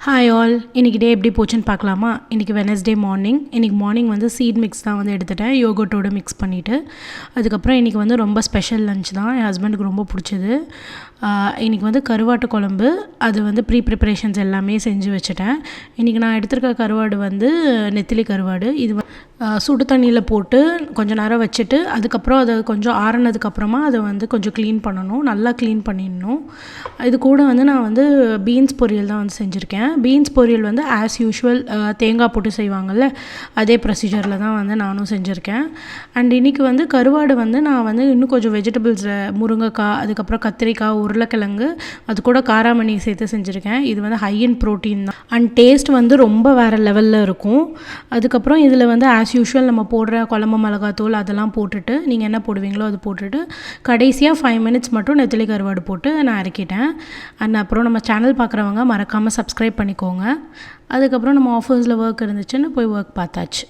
Hi all, இன்றைக்கி டே எப்படி போச்சுன்னு பார்க்கலாமா? இன்றைக்கி வெனஸ்டே மார்னிங். இன்றைக்கி மார்னிங் வந்து சீட் மிக்ஸ் தான் வந்து எடுத்துட்டேன், யோகர்ட்டோடு மிக்ஸ் பண்ணிவிட்டு. அதுக்கப்புறம் இன்றைக்கி வந்து ரொம்ப ஸ்பெஷல் லஞ்ச் தான், என் ஹஸ்பண்டுக்கு ரொம்ப பிடிச்சது. இன்றைக்கி வந்து கருவாட்டு குழம்பு, அது வந்து ப்ரிப்ரேஷன்ஸ் எல்லாமே செஞ்சு வச்சுட்டேன். இன்றைக்கி நான் எடுத்துருக்க கருவாடு வந்து நெத்திலி கருவாடு. இது சுடு தண்ணியில் போட்டு கொஞ்சம் நேரம் வச்சுட்டு அதுக்கப்புறம் அதை கொஞ்சம் ஆறுனதுக்கப்புறமா அதை வந்து கொஞ்சம் க்ளீன் பண்ணணும், நல்லா க்ளீன் பண்ணிடணும். இது கூட வந்து நான் வந்து பீன்ஸ் பொரியல் தான் வந்து செஞ்சுருக்கேன். பீன்ஸ் பொரியல் வந்து ஆஸ் யூஷுவல் தேங்காய் போட்டு செய்வாங்கள்ல, அதே ப்ரொசீஜரில் தான் வந்து நானும் செஞ்சுருக்கேன். அண்ட் இன்றைக்கி வந்து கருவாடு வந்து நான் வந்து இன்னும் கொஞ்சம் வெஜிடபிள்ஸ், முருங்கைக்காய், அதுக்கப்புறம் கத்திரிக்காய், உருளைக்கிழங்கு, அது கூட காராமணி சேர்த்து செஞ்சுருக்கேன். இது வந்து ஹை இன் ப்ரோட்டீன் தான் அண்ட் டேஸ்ட் வந்து ரொம்ப வேறு லெவலில் இருக்கும். அதுக்கப்புறம் இதில் வந்து ஆஸ் யூஷுவல் நம்ம போடுற குழம்பு மிளகாத்தூள் அதெல்லாம் போட்டுட்டு, நீங்கள் என்ன போடுவீங்களோ அது போட்டுட்டு கடைசியாக 5 மினிட்ஸ் மட்டும் நெத்திலி கருவாடு போட்டு நான் இறக்கிட்டேன். அண்ட் அப்புறம் நம்ம சேனல் பார்க்குறவங்க மறக்காமல் சப்ஸ்கிரைப் பண்ணிக்கோங்க. அதுக்கப்புறம் நம்ம ஆஃபீஸில் ஒர்க் இருந்துச்சுன்னு போய் ஒர்க் பார்த்தாச்சு.